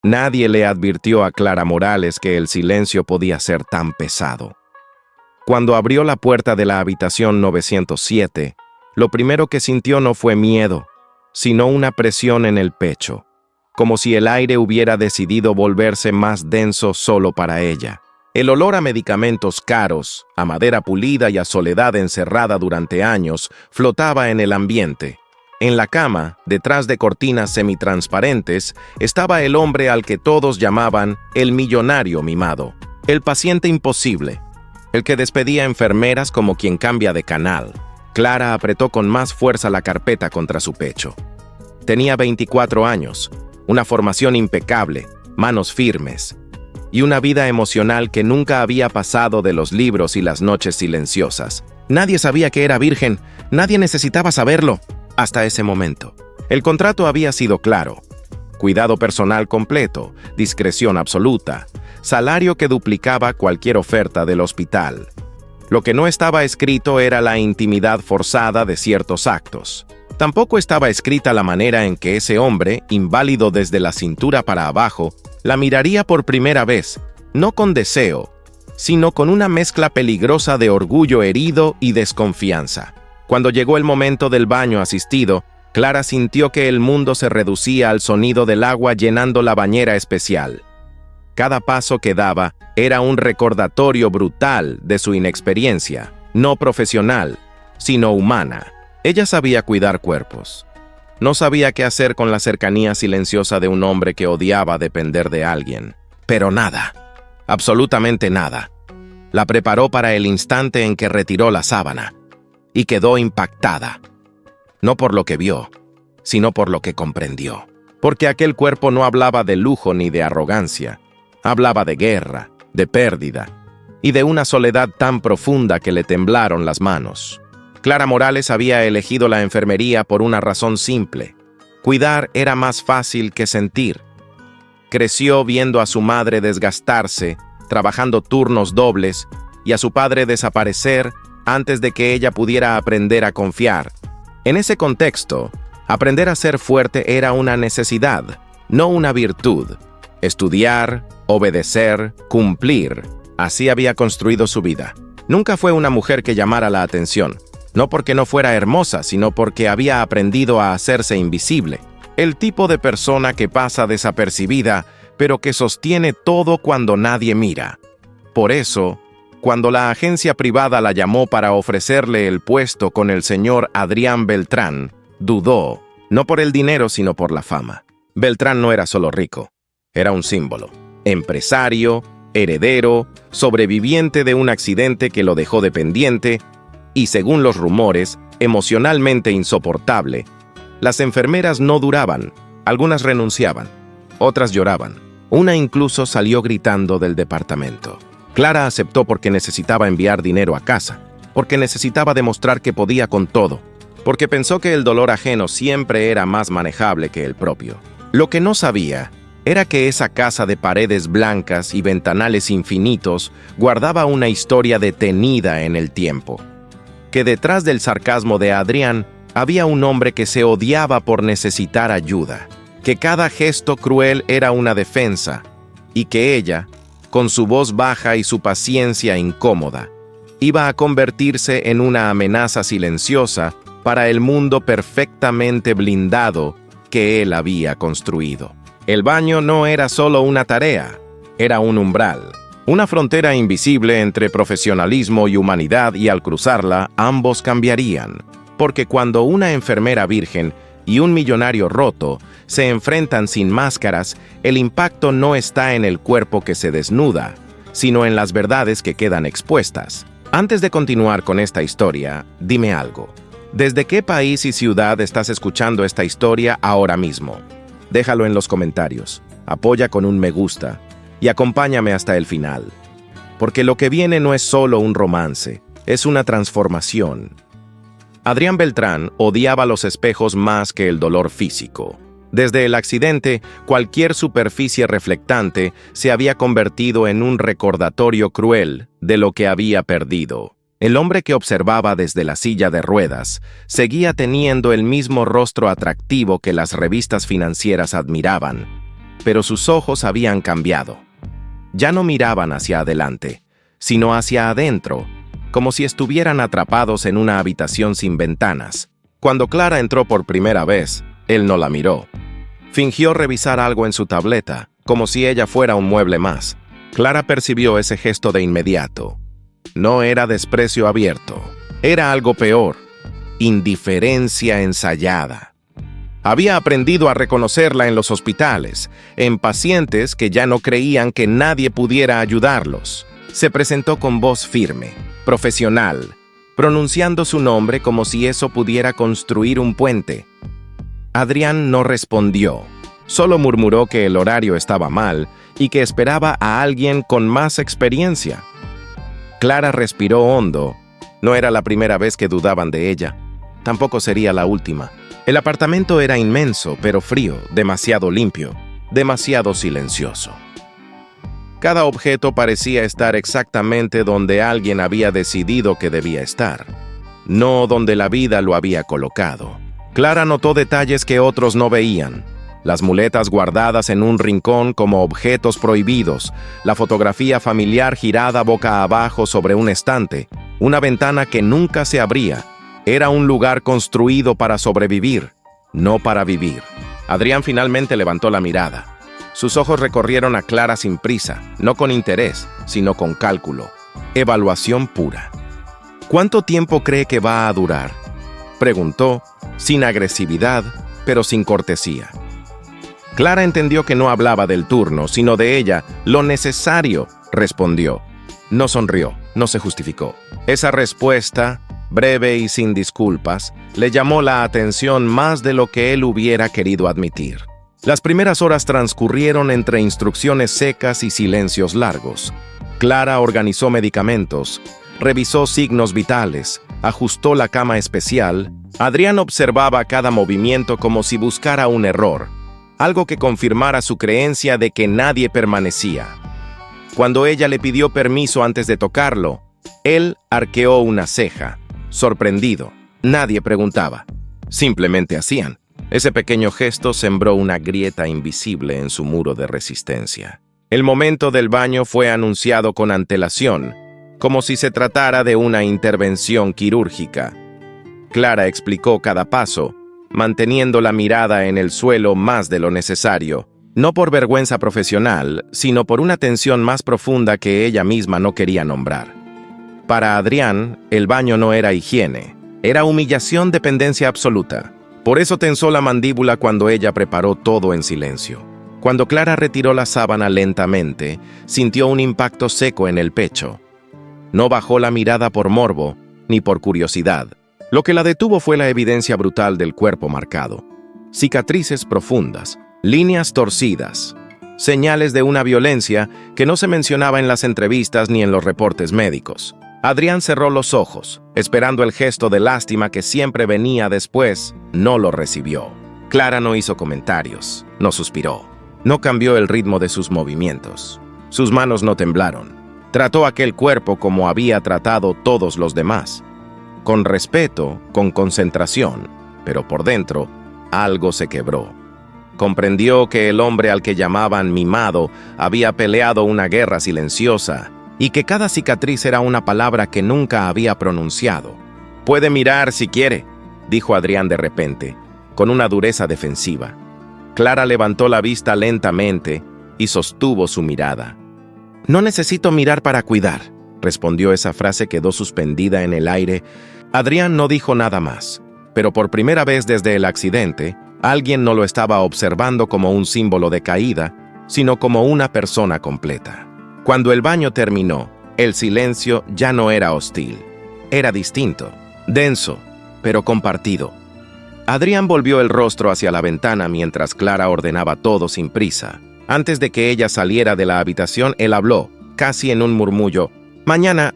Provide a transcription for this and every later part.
Nadie le advirtió a Clara Morales que el silencio podía ser tan pesado. Cuando abrió la puerta de la habitación 907, lo primero que sintió no fue miedo, sino una presión en el pecho, como si el aire hubiera decidido volverse más denso solo para ella. El olor a medicamentos caros, a madera pulida y a soledad encerrada durante años flotaba en el ambiente. En la cama, detrás de cortinas semitransparentes, estaba el hombre al que todos llamaban el millonario mimado, el paciente imposible, el que despedía enfermeras como quien cambia de canal. Clara apretó con más fuerza la carpeta contra su pecho. Tenía 24 años, una formación impecable, manos firmes, y una vida emocional que nunca había pasado de los libros y las noches silenciosas. Nadie sabía que era virgen, nadie necesitaba saberlo, hasta ese momento. El contrato había sido claro: cuidado personal completo, discreción absoluta, salario que duplicaba cualquier oferta del hospital. Lo que no estaba escrito era la intimidad forzada de ciertos actos. Tampoco estaba escrita la manera en que ese hombre, inválido desde la cintura para abajo, la miraría por primera vez, no con deseo, sino con una mezcla peligrosa de orgullo herido y desconfianza. Cuando llegó el momento del baño asistido, Clara sintió que el mundo se reducía al sonido del agua llenando la bañera especial. Cada paso que daba era un recordatorio brutal de su inexperiencia, no profesional, sino humana. Ella sabía cuidar cuerpos. No sabía qué hacer con la cercanía silenciosa de un hombre que odiaba depender de alguien. Pero nada, absolutamente nada, la preparó para el instante en que retiró la sábana, y quedó impactada. No por lo que vio, sino por lo que comprendió. Porque aquel cuerpo no hablaba de lujo ni de arrogancia. Hablaba de guerra, de pérdida, y de una soledad tan profunda que le temblaron las manos. Clara Morales había elegido la enfermería por una razón simple: cuidar era más fácil que sentir. Creció viendo a su madre desgastarse, trabajando turnos dobles, y a su padre desaparecer antes de que ella pudiera aprender a confiar. En ese contexto, aprender a ser fuerte era una necesidad, no una virtud. Estudiar, obedecer, cumplir, así había construido su vida. Nunca fue una mujer que llamara la atención, no porque no fuera hermosa, sino porque había aprendido a hacerse invisible. El tipo de persona que pasa desapercibida, pero que sostiene todo cuando nadie mira. Por eso, cuando la agencia privada la llamó para ofrecerle el puesto con el señor Adrián Beltrán, dudó, no por el dinero sino por la fama. Beltrán no era solo rico, era un símbolo. Empresario, heredero, sobreviviente de un accidente que lo dejó dependiente y, según los rumores, emocionalmente insoportable. Las enfermeras no duraban, algunas renunciaban, otras lloraban. Una incluso salió gritando del departamento. Clara aceptó porque necesitaba enviar dinero a casa, porque necesitaba demostrar que podía con todo, porque pensó que el dolor ajeno siempre era más manejable que el propio. Lo que no sabía era que esa casa de paredes blancas y ventanales infinitos guardaba una historia detenida en el tiempo. Que detrás del sarcasmo de Adrián había un hombre que se odiaba por necesitar ayuda, que cada gesto cruel era una defensa, y que ella, con su voz baja y su paciencia incómoda, iba a convertirse en una amenaza silenciosa para el mundo perfectamente blindado que él había construido. El baño no era solo una tarea, era un umbral, una frontera invisible entre profesionalismo y humanidad, y al cruzarla, ambos cambiarían. Porque cuando una enfermera virgen y un millonario roto se enfrentan sin máscaras, el impacto no está en el cuerpo que se desnuda, sino en las verdades que quedan expuestas. Antes de continuar con esta historia, dime algo. ¿Desde qué país y ciudad estás escuchando esta historia ahora mismo? Déjalo en los comentarios, apoya con un me gusta y acompáñame hasta el final. Porque lo que viene no es solo un romance, es una transformación. Adrián Beltrán odiaba los espejos más que el dolor físico. Desde el accidente, cualquier superficie reflectante se había convertido en un recordatorio cruel de lo que había perdido. El hombre que observaba desde la silla de ruedas seguía teniendo el mismo rostro atractivo que las revistas financieras admiraban, pero sus ojos habían cambiado. Ya no miraban hacia adelante, sino hacia adentro, como si estuvieran atrapados en una habitación sin ventanas. Cuando Clara entró por primera vez, él no la miró. Fingió revisar algo en su tableta, como si ella fuera un mueble más. Clara percibió ese gesto de inmediato. No era desprecio abierto, era algo peor, indiferencia ensayada. Había aprendido a reconocerla en los hospitales, en pacientes que ya no creían que nadie pudiera ayudarlos. Se presentó con voz firme, profesional, pronunciando su nombre como si eso pudiera construir un puente. Adrián no respondió, solo murmuró que el horario estaba mal y que esperaba a alguien con más experiencia. Clara respiró hondo. No era la primera vez que dudaban de ella. Tampoco sería la última. El apartamento era inmenso, pero frío, demasiado limpio, demasiado silencioso. Cada objeto parecía estar exactamente donde alguien había decidido que debía estar, no donde la vida lo había colocado. Clara notó detalles que otros no veían. Las muletas guardadas en un rincón como objetos prohibidos, la fotografía familiar girada boca abajo sobre un estante, una ventana que nunca se abría. Era un lugar construido para sobrevivir, no para vivir. Adrián finalmente levantó la mirada. Sus ojos recorrieron a Clara sin prisa, no con interés, sino con cálculo. Evaluación pura. ¿Cuánto tiempo cree que va a durar?, preguntó, sin agresividad, pero sin cortesía. Clara entendió que no hablaba del turno, sino de ella, lo necesario, respondió. No sonrió, no se justificó. Esa respuesta, breve y sin disculpas, le llamó la atención más de lo que él hubiera querido admitir. Las primeras horas transcurrieron entre instrucciones secas y silencios largos. Clara organizó medicamentos, revisó signos vitales, ajustó la cama especial. Adrián observaba cada movimiento como si buscara un error, algo que confirmara su creencia de que nadie permanecía. Cuando ella le pidió permiso antes de tocarlo, él arqueó una ceja, sorprendido. Nadie preguntaba, simplemente hacían. Ese pequeño gesto sembró una grieta invisible en su muro de resistencia. El momento del baño fue anunciado con antelación, como si se tratara de una intervención quirúrgica. Clara explicó cada paso, manteniendo la mirada en el suelo más de lo necesario, no por vergüenza profesional, sino por una tensión más profunda que ella misma no quería nombrar. Para Adrián, el baño no era higiene, era humillación, dependencia absoluta. Por eso tensó la mandíbula cuando ella preparó todo en silencio. Cuando Clara retiró la sábana lentamente, sintió un impacto seco en el pecho. No bajó la mirada por morbo, ni por curiosidad. Lo que la detuvo fue la evidencia brutal del cuerpo marcado. Cicatrices profundas, líneas torcidas, señales de una violencia que no se mencionaba en las entrevistas ni en los reportes médicos. Adrián cerró los ojos, esperando el gesto de lástima que siempre venía después. No lo recibió. Clara no hizo comentarios, no suspiró, no cambió el ritmo de sus movimientos. Sus manos no temblaron. Trató aquel cuerpo como había tratado todos los demás. Con respeto, con concentración, pero por dentro, algo se quebró. Comprendió que el hombre al que llamaban mimado había peleado una guerra silenciosa y que cada cicatriz era una palabra que nunca había pronunciado. «Puede mirar si quiere», dijo Adrián de repente, con una dureza defensiva. Clara levantó la vista lentamente y sostuvo su mirada. «No necesito mirar para cuidar», respondió. Esa frase quedó suspendida en el aire. Adrián no dijo nada más, pero por primera vez desde el accidente, alguien no lo estaba observando como un símbolo de caída, sino como una persona completa. Cuando el baño terminó, el silencio ya no era hostil. Era distinto, denso, pero compartido. Adrián volvió el rostro hacia la ventana mientras Clara ordenaba todo sin prisa. Antes de que ella saliera de la habitación, él habló, casi en un murmullo. «Mañana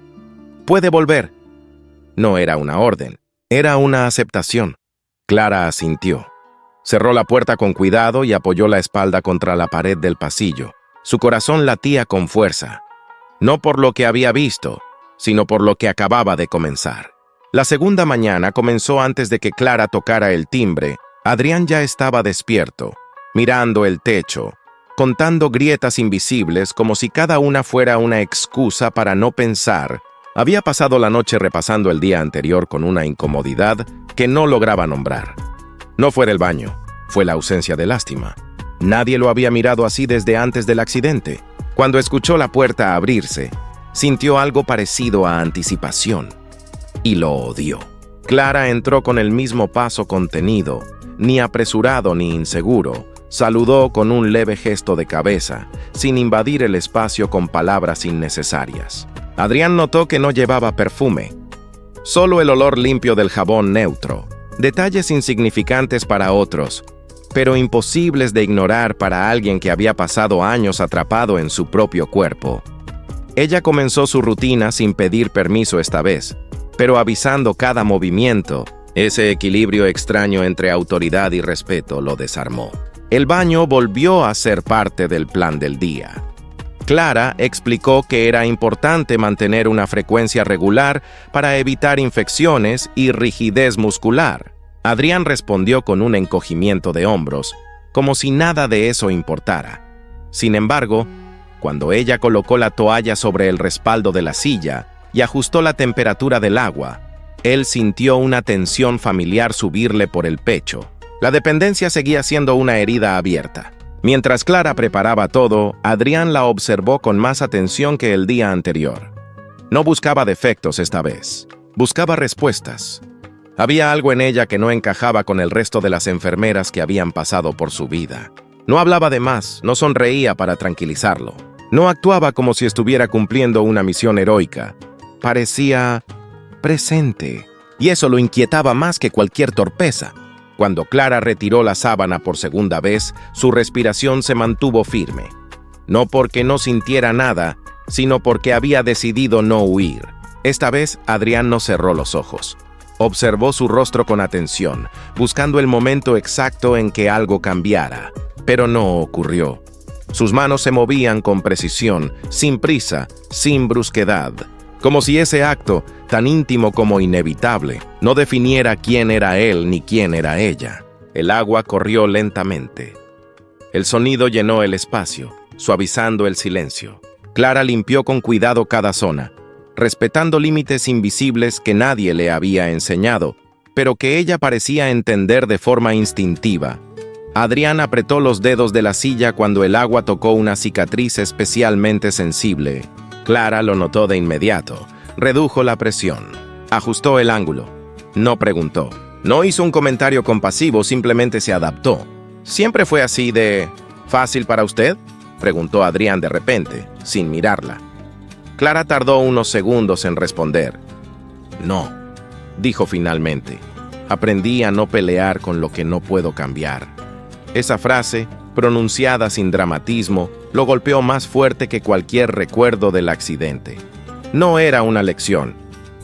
puede volver». No era una orden, era una aceptación. Clara asintió. Cerró la puerta con cuidado y apoyó la espalda contra la pared del pasillo. Su corazón latía con fuerza, no por lo que había visto, sino por lo que acababa de comenzar. La segunda mañana comenzó antes de que Clara tocara el timbre. Adrián ya estaba despierto, mirando el techo, contando grietas invisibles como si cada una fuera una excusa para no pensar. Había pasado la noche repasando el día anterior con una incomodidad que no lograba nombrar. No fue el baño, fue la ausencia de lástima. Nadie lo había mirado así desde antes del accidente. Cuando escuchó la puerta abrirse, sintió algo parecido a anticipación y lo odió. Clara entró con el mismo paso contenido, ni apresurado ni inseguro. Saludó con un leve gesto de cabeza, sin invadir el espacio con palabras innecesarias. Adrián notó que no llevaba perfume, solo el olor limpio del jabón neutro. Detalles insignificantes para otros, pero imposibles de ignorar para alguien que había pasado años atrapado en su propio cuerpo. Ella comenzó su rutina sin pedir permiso esta vez, pero avisando cada movimiento. Ese equilibrio extraño entre autoridad y respeto lo desarmó. El baño volvió a ser parte del plan del día. Clara explicó que era importante mantener una frecuencia regular para evitar infecciones y rigidez muscular. Adrián respondió con un encogimiento de hombros, como si nada de eso importara. Sin embargo, cuando ella colocó la toalla sobre el respaldo de la silla y ajustó la temperatura del agua, él sintió una tensión familiar subirle por el pecho. La dependencia seguía siendo una herida abierta. Mientras Clara preparaba todo, Adrián la observó con más atención que el día anterior. No buscaba defectos esta vez, buscaba respuestas. Había algo en ella que no encajaba con el resto de las enfermeras que habían pasado por su vida. No hablaba de más, no sonreía para tranquilizarlo. No actuaba como si estuviera cumpliendo una misión heroica. Parecía presente, y eso lo inquietaba más que cualquier torpeza. Cuando Clara retiró la sábana por segunda vez, su respiración se mantuvo firme. No porque no sintiera nada, sino porque había decidido no huir. Esta vez, Adrián no cerró los ojos. Observó su rostro con atención, buscando el momento exacto en que algo cambiara. Pero no ocurrió. Sus manos se movían con precisión, sin prisa, sin brusquedad. Como si ese acto, tan íntimo como inevitable, no definiera quién era él ni quién era ella. El agua corrió lentamente. El sonido llenó el espacio, suavizando el silencio. Clara limpió con cuidado cada zona, respetando límites invisibles que nadie le había enseñado, pero que ella parecía entender de forma instintiva. Adrián apretó los dedos de la silla cuando el agua tocó una cicatriz especialmente sensible. Clara lo notó de inmediato. Redujo la presión. Ajustó el ángulo. No preguntó. No hizo un comentario compasivo, simplemente se adaptó. ¿Siempre fue así de fácil para usted?, preguntó Adrián de repente, sin mirarla. Clara tardó unos segundos en responder. No, dijo finalmente. Aprendí a no pelear con lo que no puedo cambiar. Esa frase, pronunciada sin dramatismo, lo golpeó más fuerte que cualquier recuerdo del accidente. No era una lección,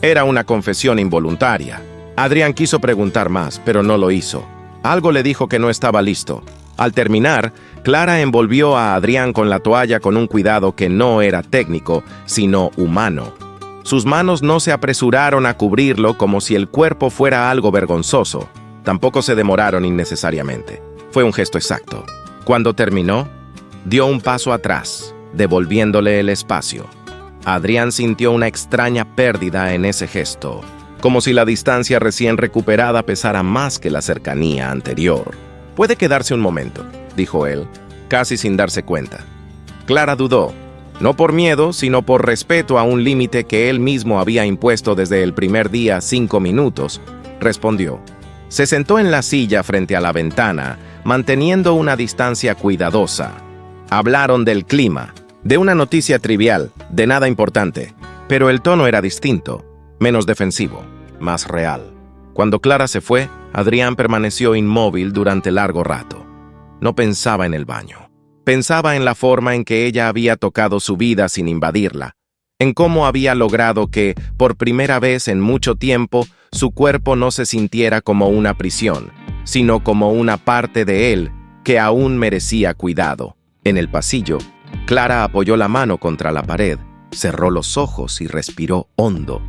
era una confesión involuntaria. Adrián quiso preguntar más, pero no lo hizo. Algo le dijo que no estaba listo. Al terminar, Clara envolvió a Adrián con la toalla con un cuidado que no era técnico, sino humano. Sus manos no se apresuraron a cubrirlo como si el cuerpo fuera algo vergonzoso. Tampoco se demoraron innecesariamente. Fue un gesto exacto. Cuando terminó, dio un paso atrás, devolviéndole el espacio. Adrián sintió una extraña pérdida en ese gesto, como si la distancia recién recuperada pesara más que la cercanía anterior. «Puede quedarse un momento», dijo él, casi sin darse cuenta. Clara dudó, no por miedo, sino por respeto a un límite que él mismo había impuesto desde el primer día, 5 minutos. Respondió. Se sentó en la silla frente a la ventana, manteniendo una distancia cuidadosa. Hablaron del clima, de una noticia trivial, de nada importante, pero el tono era distinto, menos defensivo, más real. Cuando Clara se fue, Adrián permaneció inmóvil durante largo rato. No pensaba en el baño. Pensaba en la forma en que ella había tocado su vida sin invadirla, en cómo había logrado que, por primera vez en mucho tiempo, su cuerpo no se sintiera como una prisión, sino como una parte de él que aún merecía cuidado. En el pasillo, Clara apoyó la mano contra la pared, cerró los ojos y respiró hondo.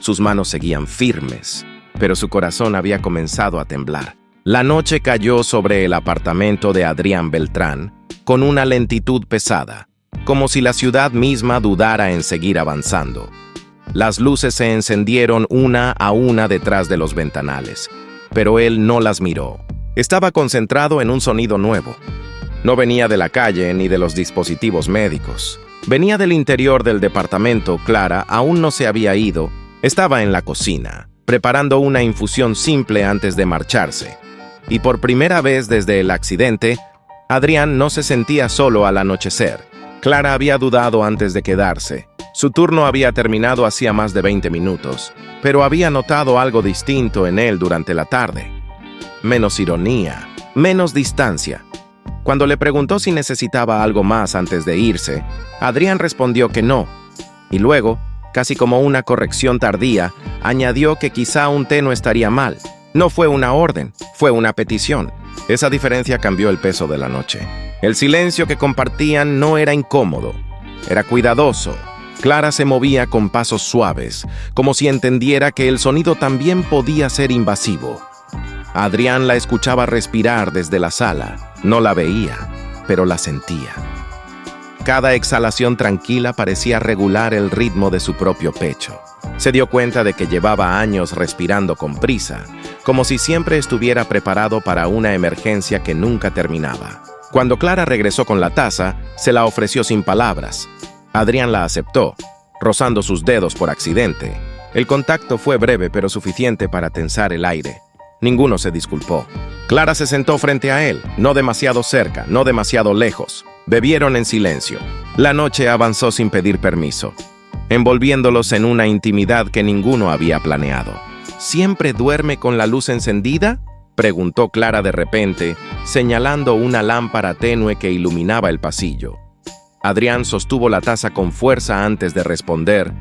Sus manos seguían firmes, pero su corazón había comenzado a temblar. La noche cayó sobre el apartamento de Adrián Beltrán, con una lentitud pesada, como si la ciudad misma dudara en seguir avanzando. Las luces se encendieron una a una detrás de los ventanales, pero él no las miró. Estaba concentrado en un sonido nuevo. No venía de la calle ni de los dispositivos médicos. Venía del interior del departamento. Clara aún no se había ido. Estaba en la cocina, preparando una infusión simple antes de marcharse. Y por primera vez desde el accidente, Adrián no se sentía solo al anochecer. Clara había dudado antes de quedarse. Su turno había terminado hacía más de 20 minutos, pero había notado algo distinto en él durante la tarde. Menos ironía, menos distancia. Cuando le preguntó si necesitaba algo más antes de irse, Adrián respondió que no. Y luego, casi como una corrección tardía, añadió que quizá un té no estaría mal. No fue una orden, fue una petición. Esa diferencia cambió el peso de la noche. El silencio que compartían no era incómodo, era cuidadoso. Clara se movía con pasos suaves, como si entendiera que el sonido también podía ser invasivo. Adrián la escuchaba respirar desde la sala. No la veía, pero la sentía. Cada exhalación tranquila parecía regular el ritmo de su propio pecho. Se dio cuenta de que llevaba años respirando con prisa, como si siempre estuviera preparado para una emergencia que nunca terminaba. Cuando Clara regresó con la taza, se la ofreció sin palabras. Adrián la aceptó, rozando sus dedos por accidente. El contacto fue breve pero suficiente para tensar el aire. Ninguno se disculpó. Clara se sentó frente a él, no demasiado cerca, no demasiado lejos. Bebieron en silencio. La noche avanzó sin pedir permiso, envolviéndolos en una intimidad que ninguno había planeado. ¿Siempre duerme con la luz encendida?, preguntó Clara de repente, señalando una lámpara tenue que iluminaba el pasillo. Adrián sostuvo la taza con fuerza antes de responder.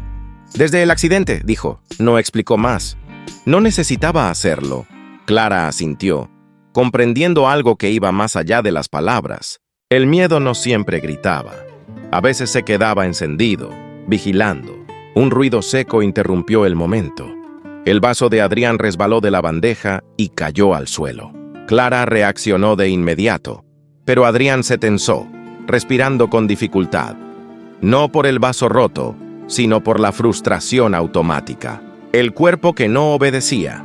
«Desde el accidente», dijo. No explicó más. No necesitaba hacerlo. Clara asintió, comprendiendo algo que iba más allá de las palabras. El miedo no siempre gritaba. A veces se quedaba encendido, vigilando. Un ruido seco interrumpió el momento. El vaso de Adrián resbaló de la bandeja y cayó al suelo. Clara reaccionó de inmediato, pero Adrián se tensó, respirando con dificultad. No por el vaso roto, sino por la frustración automática. El cuerpo que no obedecía.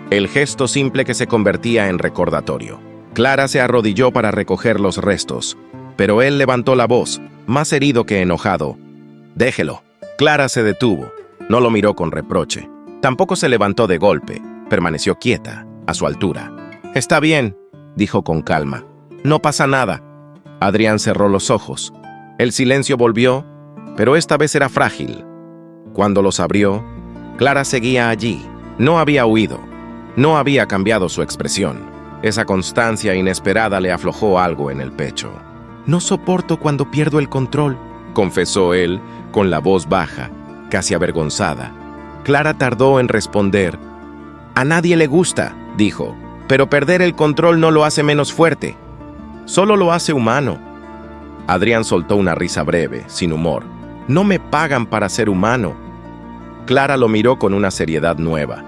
El gesto simple que se convertía en recordatorio. Clara se arrodilló para recoger los restos, pero él levantó la voz, más herido que enojado. «Déjelo». Clara se detuvo. No lo miró con reproche. Tampoco se levantó de golpe. Permaneció quieta, a su altura. «Está bien», dijo con calma. «No pasa nada». Adrián cerró los ojos. El silencio volvió, pero esta vez era frágil. Cuando los abrió, Clara seguía allí. No había huido. No había cambiado su expresión. Esa constancia inesperada le aflojó algo en el pecho. «No soporto cuando pierdo el control», confesó él, con la voz baja, casi avergonzada. Clara tardó en responder. «A nadie le gusta», dijo, «pero perder el control no lo hace menos fuerte. Solo lo hace humano». Adrián soltó una risa breve, sin humor. «No me pagan para ser humano». Clara lo miró con una seriedad nueva.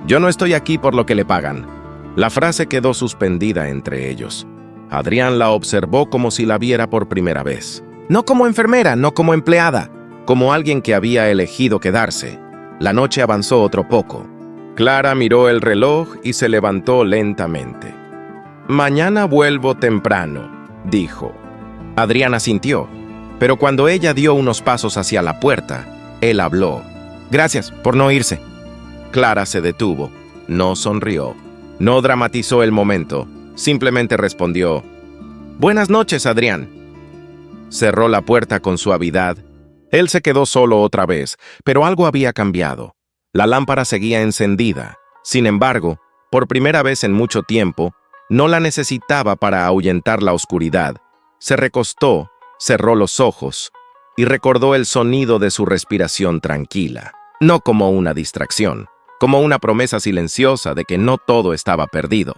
«Yo no estoy aquí por lo que le pagan». La frase quedó suspendida entre ellos. Adrián la observó como si la viera por primera vez. No como enfermera, no como empleada, como alguien que había elegido quedarse. La noche avanzó otro poco. Clara miró el reloj y se levantó lentamente. «Mañana vuelvo temprano», dijo. Adrián asintió, pero cuando ella dio unos pasos hacia la puerta, él habló. «Gracias por no irse». Clara se detuvo, no sonrió, no dramatizó el momento, simplemente respondió. «Buenas noches, Adrián». Cerró la puerta con suavidad. Él se quedó solo otra vez, pero algo había cambiado. La lámpara seguía encendida. Sin embargo, por primera vez en mucho tiempo, no la necesitaba para ahuyentar la oscuridad. Se recostó, cerró los ojos y recordó el sonido de su respiración tranquila. No como una distracción, como una promesa silenciosa de que no todo estaba perdido.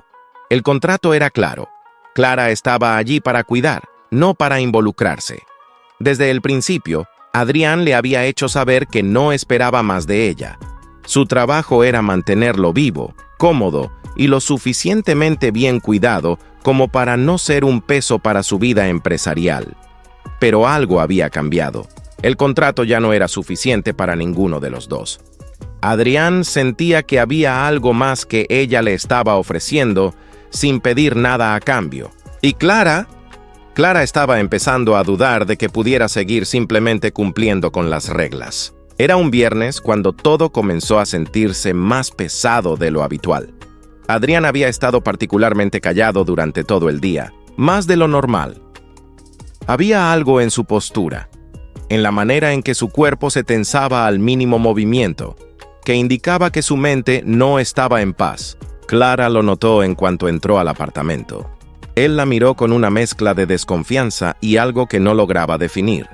El contrato era claro. Clara estaba allí para cuidar, no para involucrarse. Desde el principio, Adrián le había hecho saber que no esperaba más de ella. Su trabajo era mantenerlo vivo, cómodo y lo suficientemente bien cuidado como para no ser un peso para su vida empresarial. Pero algo había cambiado. El contrato ya no era suficiente para ninguno de los dos. Adrián sentía que había algo más que ella le estaba ofreciendo sin pedir nada a cambio. Y Clara estaba empezando a dudar de que pudiera seguir simplemente cumpliendo con las reglas. Era un viernes cuando todo comenzó a sentirse más pesado de lo habitual. Adrián había estado particularmente callado durante todo el día, más de lo normal. Había algo en su postura, en la manera en que su cuerpo se tensaba al mínimo movimiento, que indicaba que su mente no estaba en paz. Clara lo notó en cuanto entró al apartamento. Él la miró con una mezcla de desconfianza y algo que no lograba definir.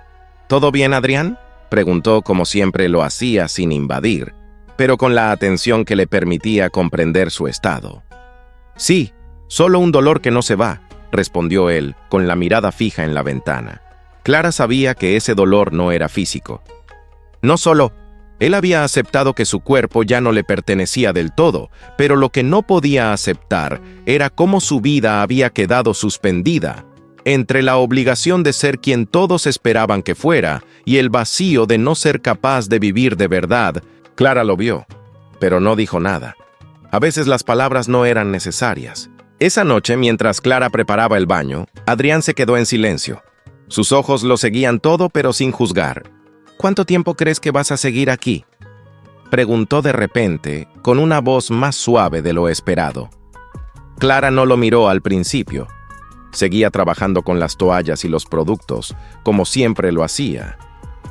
¿Todo bien, Adrián?, preguntó como siempre lo hacía sin invadir, pero con la atención que le permitía comprender su estado. Sí, solo un dolor que no se va, respondió él, con la mirada fija en la ventana. Clara sabía que ese dolor no era físico. No solo, él había aceptado que su cuerpo ya no le pertenecía del todo, pero lo que no podía aceptar era cómo su vida había quedado suspendida entre la obligación de ser quien todos esperaban que fuera y el vacío de no ser capaz de vivir de verdad. Clara lo vio, pero no dijo nada. A veces las palabras no eran necesarias. Esa noche, mientras Clara preparaba el baño, Adrián se quedó en silencio. Sus ojos lo seguían todo, pero sin juzgar. ¿Cuánto tiempo crees que vas a seguir aquí?, preguntó de repente, con una voz más suave de lo esperado. Clara no lo miró al principio. Seguía trabajando con las toallas y los productos, como siempre lo hacía.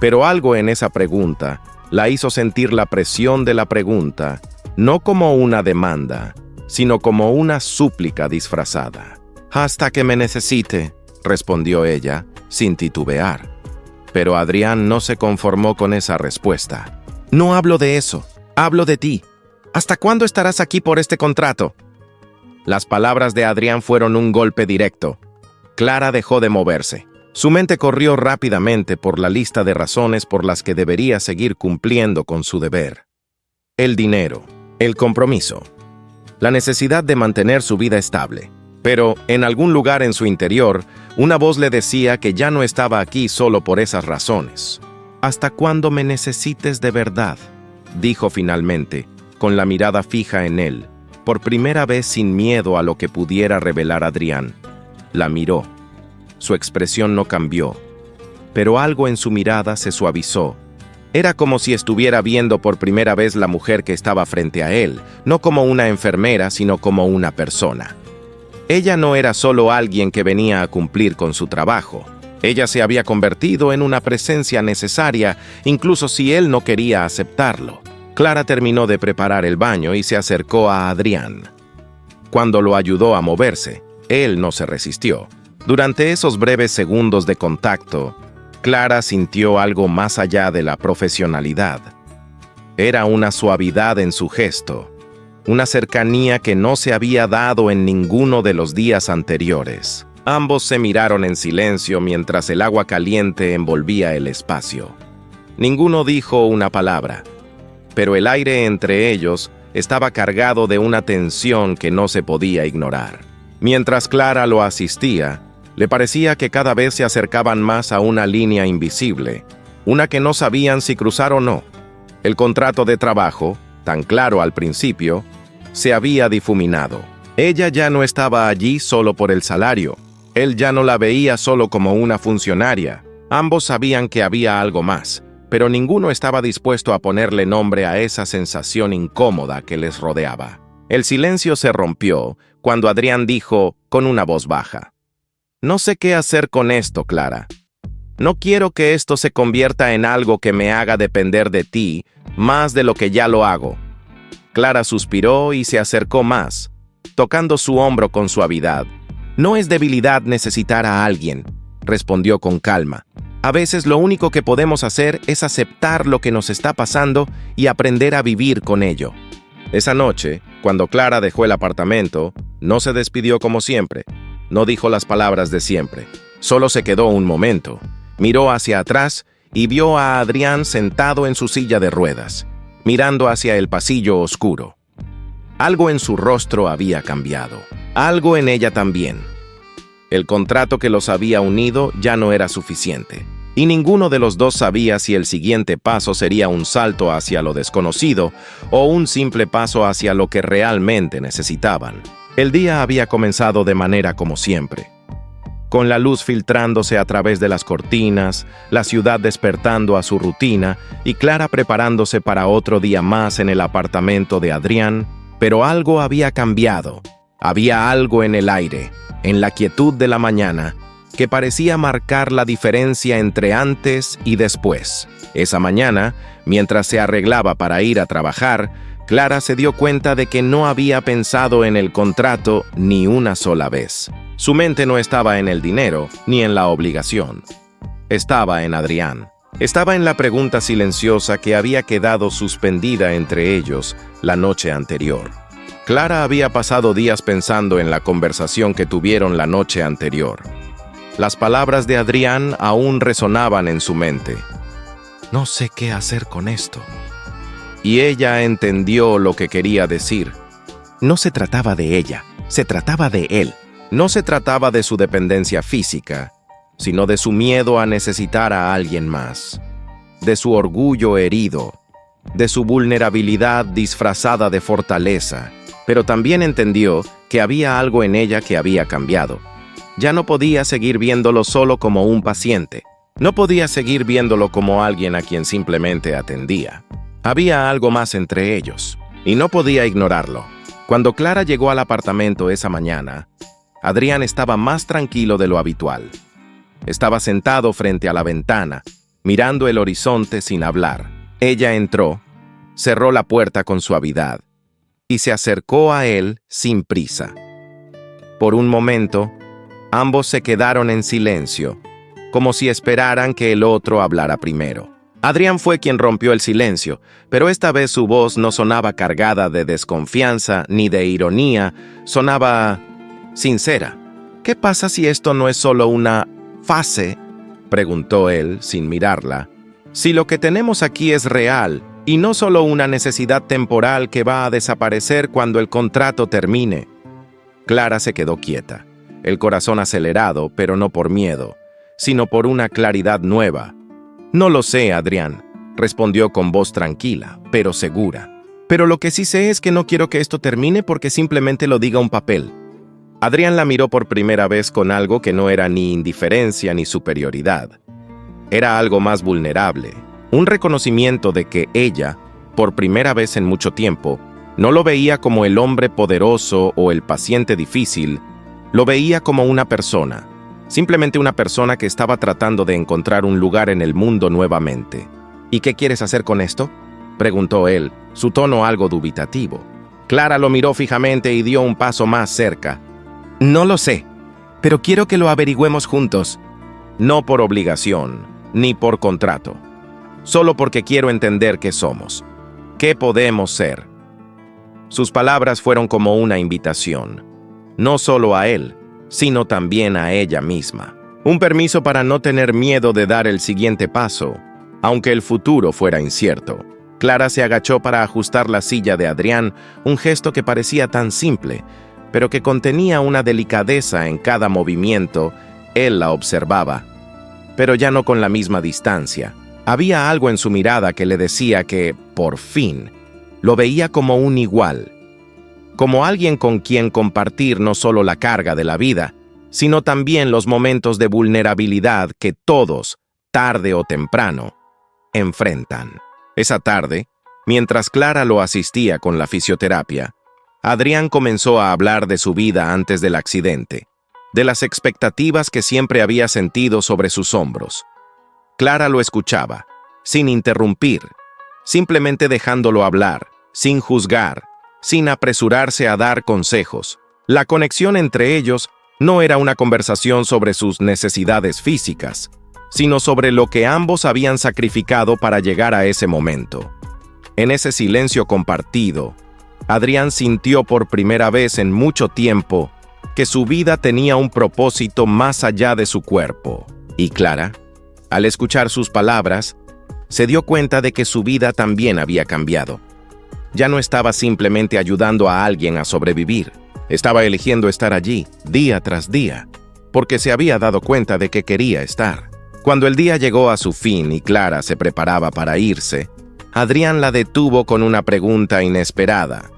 Pero algo en esa pregunta la hizo sentir la presión de la pregunta, no como una demanda, sino como una súplica disfrazada. «Hasta que me necesite», respondió ella, sin titubear. Pero Adrián no se conformó con esa respuesta. «No hablo de eso, hablo de ti. ¿Hasta cuándo estarás aquí por este contrato?». Las palabras de Adrián fueron un golpe directo. Clara dejó de moverse. Su mente corrió rápidamente por la lista de razones por las que debería seguir cumpliendo con su deber. El dinero, el compromiso, la necesidad de mantener su vida estable. Pero, en algún lugar en su interior, una voz le decía que ya no estaba aquí solo por esas razones. «¿Hasta cuándo me necesites de verdad?», dijo finalmente, con la mirada fija en él, por primera vez sin miedo a lo que pudiera revelar Adrián. La miró. Su expresión no cambió, pero algo en su mirada se suavizó. Era como si estuviera viendo por primera vez la mujer que estaba frente a él, no como una enfermera, sino como una persona. Ella no era solo alguien que venía a cumplir con su trabajo. Ella se había convertido en una presencia necesaria, incluso si él no quería aceptarlo. Clara terminó de preparar el baño y se acercó a Adrián. Cuando lo ayudó a moverse, él no se resistió. Durante esos breves segundos de contacto, Clara sintió algo más allá de la profesionalidad. Era una suavidad en su gesto, una cercanía que no se había dado en ninguno de los días anteriores. Ambos se miraron en silencio mientras el agua caliente envolvía el espacio. Ninguno dijo una palabra, pero el aire entre ellos estaba cargado de una tensión que no se podía ignorar. Mientras Clara lo asistía, le parecía que cada vez se acercaban más a una línea invisible, una que no sabían si cruzar o no. El contrato de trabajo, tan claro al principio, se había difuminado. Ella ya no estaba allí solo por el salario. Él ya no la veía solo como una funcionaria. Ambos sabían que había algo más, pero ninguno estaba dispuesto a ponerle nombre a esa sensación incómoda que les rodeaba. El silencio se rompió cuando Adrián dijo con una voz baja: «No sé qué hacer con esto, Clara. No quiero que esto se convierta en algo que me haga depender de ti más de lo que ya lo hago». Clara suspiró y se acercó más, tocando su hombro con suavidad. «No es debilidad necesitar a alguien», respondió con calma. «A veces lo único que podemos hacer es aceptar lo que nos está pasando y aprender a vivir con ello». Esa noche, cuando Clara dejó el apartamento, no se despidió como siempre. No dijo las palabras de siempre. Solo se quedó un momento. Miró hacia atrás y vio a Adrián sentado en su silla de ruedas, mirando hacia el pasillo oscuro. Algo en su rostro había cambiado. algo en ella también. El contrato que los había unido ya no era suficiente, y ninguno de los dos sabía si el siguiente paso sería un salto hacia lo desconocido o un simple paso hacia lo que realmente necesitaban. El día había comenzado de manera como siempre, con la luz filtrándose a través de las cortinas, la ciudad despertando a su rutina y Clara preparándose para otro día más en el apartamento de Adrián, pero algo había cambiado. Había algo en el aire, en la quietud de la mañana, que parecía marcar la diferencia entre antes y después. Esa mañana, mientras se arreglaba para ir a trabajar, Clara se dio cuenta de que no había pensado en el contrato ni una sola vez. Su mente no estaba en el dinero ni en la obligación. Estaba en Adrián. Estaba en la pregunta silenciosa que había quedado suspendida entre ellos la noche anterior. Clara había pasado días pensando en la conversación que tuvieron la noche anterior. Las palabras de Adrián aún resonaban en su mente. No sé qué hacer con esto. Y ella entendió lo que quería decir. No se trataba de ella, se trataba de él. No se trataba de su dependencia física, sino de su miedo a necesitar a alguien más, de su orgullo herido, de su vulnerabilidad disfrazada de fortaleza. Pero también entendió que había algo en ella que había cambiado. Ya no podía seguir viéndolo solo como un paciente. No podía seguir viéndolo como alguien a quien simplemente atendía. Había algo más entre ellos, y no podía ignorarlo. Cuando Clara llegó al apartamento esa mañana, Adrián estaba más tranquilo de lo habitual. Estaba sentado frente a la ventana, mirando el horizonte sin hablar. Ella entró, cerró la puerta con suavidad, y se acercó a él sin prisa. Por un momento, ambos se quedaron en silencio, como si esperaran que el otro hablara primero. Adrián fue quien rompió el silencio, pero esta vez su voz no sonaba cargada de desconfianza ni de ironía, sonaba sincera. ¿Qué pasa si esto no es solo una fase?, preguntó él sin mirarla. Si lo que tenemos aquí es real y no solo una necesidad temporal que va a desaparecer cuando el contrato termine. Clara se quedó quieta, el corazón acelerado, pero no por miedo, sino por una claridad nueva. No lo sé, Adrián, respondió con voz tranquila, pero segura. Pero lo que sí sé es que no quiero que esto termine porque simplemente lo diga un papel. Adrián la miró por primera vez con algo que no era ni indiferencia ni superioridad. Era algo más vulnerable, un reconocimiento de que ella, por primera vez en mucho tiempo, no lo veía como el hombre poderoso o el paciente difícil, lo veía como una persona, simplemente una persona que estaba tratando de encontrar un lugar en el mundo nuevamente. ¿Y qué quieres hacer con esto?, preguntó él, su tono algo dubitativo. Clara lo miró fijamente y dio un paso más cerca. No lo sé, pero quiero que lo averigüemos juntos. No por obligación, ni por contrato. Solo porque quiero entender qué somos, qué podemos ser. Sus palabras fueron como una invitación, no solo a él, sino también a ella misma. Un permiso para no tener miedo de dar el siguiente paso, aunque el futuro fuera incierto. Clara se agachó para ajustar la silla de Adrián, un gesto que parecía tan simple, pero que contenía una delicadeza en cada movimiento. Él la observaba, pero ya no con la misma distancia. Había algo en su mirada que le decía que, por fin, lo veía como un igual, como alguien con quien compartir no solo la carga de la vida, sino también los momentos de vulnerabilidad que todos, tarde o temprano, enfrentan. Esa tarde, mientras Clara lo asistía con la fisioterapia, Adrián comenzó a hablar de su vida antes del accidente, de las expectativas que siempre había sentido sobre sus hombros. Clara lo escuchaba, sin interrumpir, simplemente dejándolo hablar, sin juzgar, sin apresurarse a dar consejos. La conexión entre ellos no era una conversación sobre sus necesidades físicas, sino sobre lo que ambos habían sacrificado para llegar a ese momento. En ese silencio compartido, Adrián sintió por primera vez en mucho tiempo que su vida tenía un propósito más allá de su cuerpo. Y Clara, al escuchar sus palabras, se dio cuenta de que su vida también había cambiado. Ya no estaba simplemente ayudando a alguien a sobrevivir, Estaba eligiendo estar allí, día tras día, porque se había dado cuenta de que quería estar. Cuando el día llegó a su fin y Clara se preparaba para irse, Adrián la detuvo con una pregunta inesperada.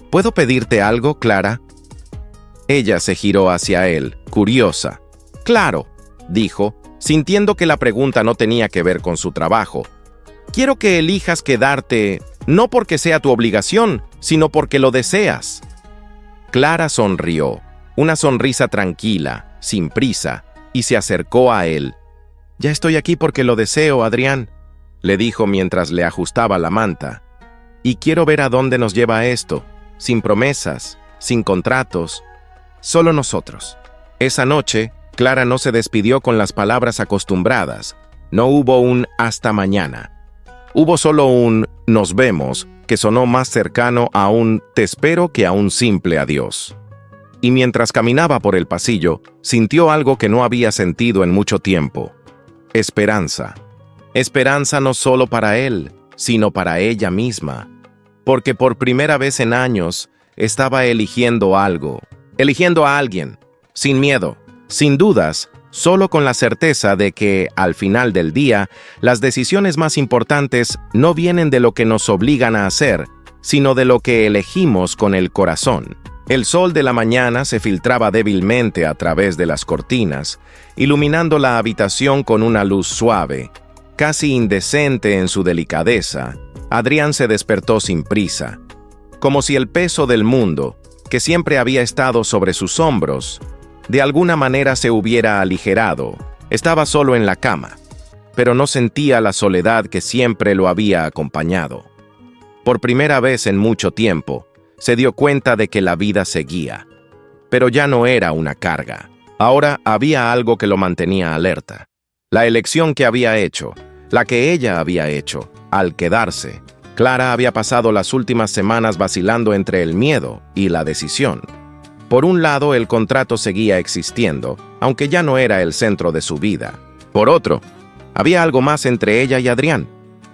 ¿Puedo pedirte algo, Clara? Ella se giró hacia él, curiosa. Claro, dijo, sintiendo que la pregunta no tenía que ver con su trabajo. Quiero que elijas quedarte, no porque sea tu obligación, sino porque lo deseas. Clara sonrió, una sonrisa tranquila, sin prisa, y se acercó a él. Ya estoy aquí porque lo deseo, Adrián, le dijo mientras le ajustaba la manta. Y quiero ver a dónde nos lleva esto, sin promesas, sin contratos, solo nosotros. Esa noche, Clara no se despidió con las palabras acostumbradas. No hubo un hasta mañana. Hubo solo un nos vemos, que sonó más cercano a un te espero que a un simple adiós. Y mientras caminaba por el pasillo, sintió algo que no había sentido en mucho tiempo. Esperanza. Esperanza no solo para él, sino para ella misma. Porque por primera vez en años, estaba eligiendo algo. Eligiendo a alguien, sin miedo, sin dudas, solo con la certeza de que, al final del día, las decisiones más importantes no vienen de lo que nos obligan a hacer, sino de lo que elegimos con el corazón. El sol de la mañana se filtraba débilmente a través de las cortinas, iluminando la habitación con una luz suave, casi indecente en su delicadeza. Adrián se despertó sin prisa, como si el peso del mundo, que siempre había estado sobre sus hombros, de alguna manera se hubiera aligerado. Estaba solo en la cama, pero no sentía la soledad que siempre lo había acompañado. Por primera vez en mucho tiempo, se dio cuenta de que la vida seguía, pero ya no era una carga. Ahora había algo que lo mantenía alerta. La elección que había hecho, la que ella había hecho, al quedarse. Clara había pasado las últimas semanas vacilando entre el miedo y la decisión. Por un lado, el contrato seguía existiendo, aunque ya no era el centro de su vida. Por otro, había algo más entre ella y Adrián.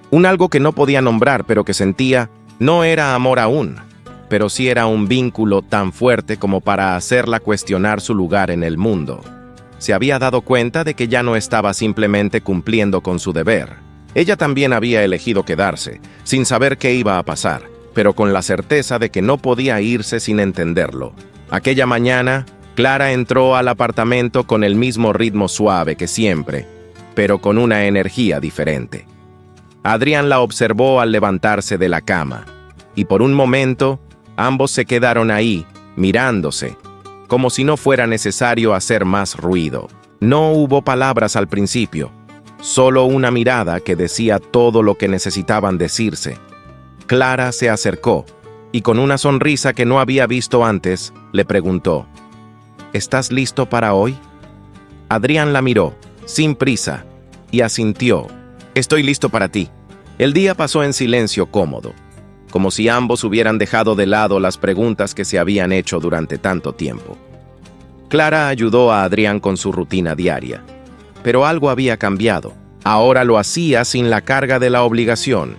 Un algo que no podía nombrar, pero que sentía, no era amor aún, pero sí era un vínculo tan fuerte como para hacerla cuestionar su lugar en el mundo. Se había dado cuenta de que ya no estaba simplemente cumpliendo con su deber. Ella también había elegido quedarse, sin saber qué iba a pasar, pero con la certeza de que no podía irse sin entenderlo. Aquella mañana, Clara entró al apartamento con el mismo ritmo suave que siempre, pero con una energía diferente. Adrián la observó al levantarse de la cama, y por un momento, ambos se quedaron ahí, mirándose, como si no fuera necesario hacer más ruido. No hubo palabras al principio, solo una mirada que decía todo lo que necesitaban decirse. Clara se acercó, y con una sonrisa que no había visto antes, le preguntó, ¿estás listo para hoy? Adrián la miró, sin prisa, y asintió, estoy listo para ti. El día pasó en silencio cómodo, como si ambos hubieran dejado de lado las preguntas que se habían hecho durante tanto tiempo. Clara ayudó a Adrián con su rutina diaria, pero algo había cambiado. Ahora lo hacía sin la carga de la obligación.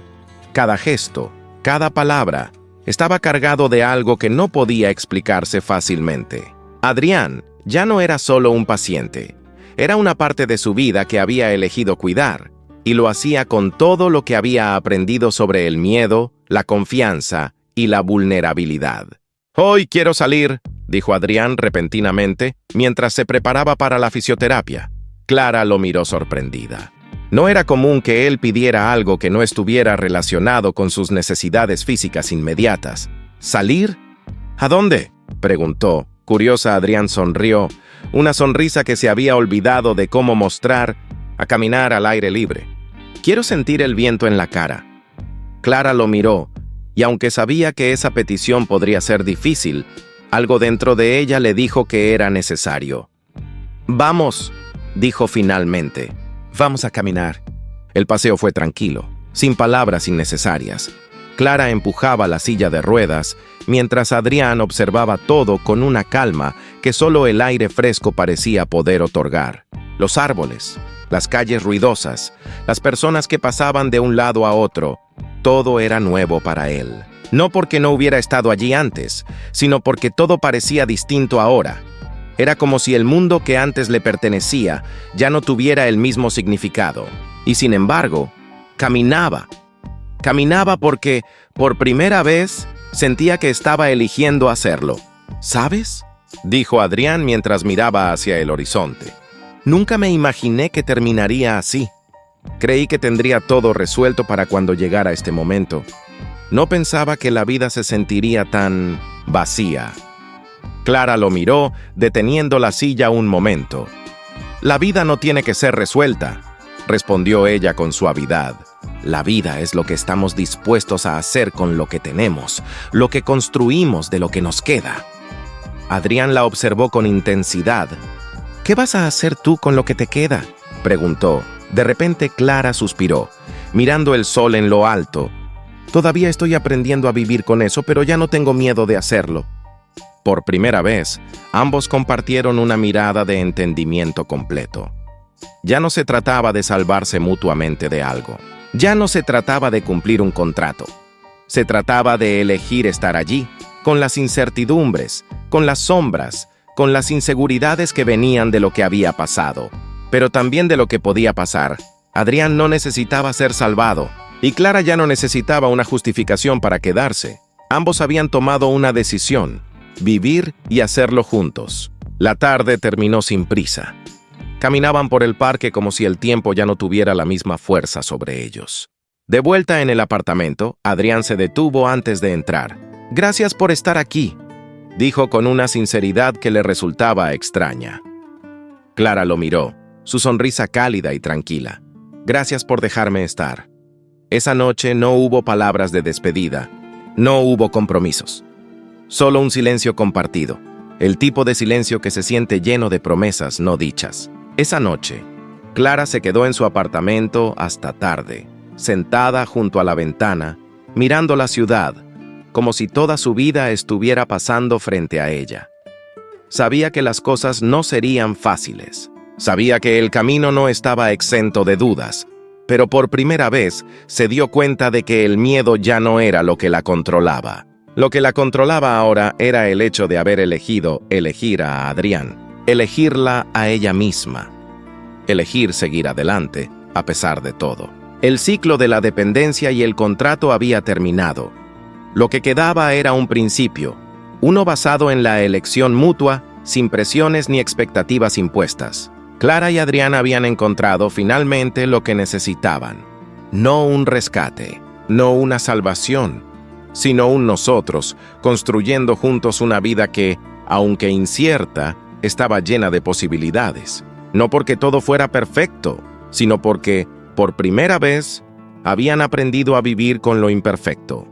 Cada gesto, cada palabra, estaba cargado de algo que no podía explicarse fácilmente. Adrián ya no era solo un paciente, era una parte de su vida que había elegido cuidar, y lo hacía con todo lo que había aprendido sobre el miedo, la confianza y la vulnerabilidad. «Hoy quiero salir», dijo Adrián repentinamente, mientras se preparaba para la fisioterapia. Clara lo miró sorprendida. No era común que él pidiera algo que no estuviera relacionado con sus necesidades físicas inmediatas. ¿Salir? ¿A dónde?, preguntó. Curiosa, Adrián sonrió, una sonrisa que se había olvidado de cómo mostrar, a caminar al aire libre. «Quiero sentir el viento en la cara». Clara lo miró, y aunque sabía que esa petición podría ser difícil, algo dentro de ella le dijo que era necesario. «Vamos», dijo finalmente. «Vamos a caminar». El paseo fue tranquilo, sin palabras innecesarias. Clara empujaba la silla de ruedas, mientras Adrián observaba todo con una calma que solo el aire fresco parecía poder otorgar. Los árboles, las calles ruidosas, las personas que pasaban de un lado a otro, todo era nuevo para él. No porque no hubiera estado allí antes, sino porque todo parecía distinto ahora. Era como si el mundo que antes le pertenecía ya no tuviera el mismo significado. Y sin embargo, caminaba. Caminaba porque, por primera vez, sentía que estaba eligiendo hacerlo. ¿Sabes?, dijo Adrián mientras miraba hacia el horizonte. Nunca me imaginé que terminaría así. Creí que tendría todo resuelto para cuando llegara este momento. No pensaba que la vida se sentiría tan vacía. Clara lo miró, deteniendo la silla un momento. La vida no tiene que ser resuelta, respondió ella con suavidad. La vida es lo que estamos dispuestos a hacer con lo que tenemos, lo que construimos de lo que nos queda. Adrián la observó con intensidad. ¿Qué vas a hacer tú con lo que te queda?, preguntó. De repente Clara suspiró, mirando el sol en lo alto. Todavía estoy aprendiendo a vivir con eso, pero ya no tengo miedo de hacerlo. Por primera vez, ambos compartieron una mirada de entendimiento completo. Ya no se trataba de salvarse mutuamente de algo. Ya no se trataba de cumplir un contrato. Se trataba de elegir estar allí, con las incertidumbres, con las sombras, con las inseguridades que venían de lo que había pasado, pero también de lo que podía pasar. Adrián no necesitaba ser salvado, y Clara ya no necesitaba una justificación para quedarse. Ambos habían tomado una decisión: vivir y hacerlo juntos. La tarde terminó sin prisa. Caminaban por el parque como si el tiempo ya no tuviera la misma fuerza sobre ellos. De vuelta en el apartamento, Adrián se detuvo antes de entrar. «Gracias por estar aquí», dijo con una sinceridad que le resultaba extraña. Clara lo miró, su sonrisa cálida y tranquila. «Gracias por dejarme estar». Esa noche no hubo palabras de despedida, no hubo compromisos. Solo un silencio compartido, el tipo de silencio que se siente lleno de promesas no dichas. Esa noche, Clara se quedó en su apartamento hasta tarde, sentada junto a la ventana, mirando la ciudad, como si toda su vida estuviera pasando frente a ella. Sabía que las cosas no serían fáciles. Sabía que el camino no estaba exento de dudas, pero por primera vez se dio cuenta de que el miedo ya no era lo que la controlaba. Lo que la controlaba ahora era el hecho de haber elegido elegir a Adrián, elegirla a ella misma, elegir seguir adelante a pesar de todo. El ciclo de la dependencia y el contrato había terminado. Lo que quedaba era un principio, uno basado en la elección mutua, sin presiones ni expectativas impuestas. Clara y Adrián habían encontrado finalmente lo que necesitaban. No un rescate, no una salvación, sino un nosotros, construyendo juntos una vida que, aunque incierta, estaba llena de posibilidades. No porque todo fuera perfecto, sino porque, por primera vez, habían aprendido a vivir con lo imperfecto.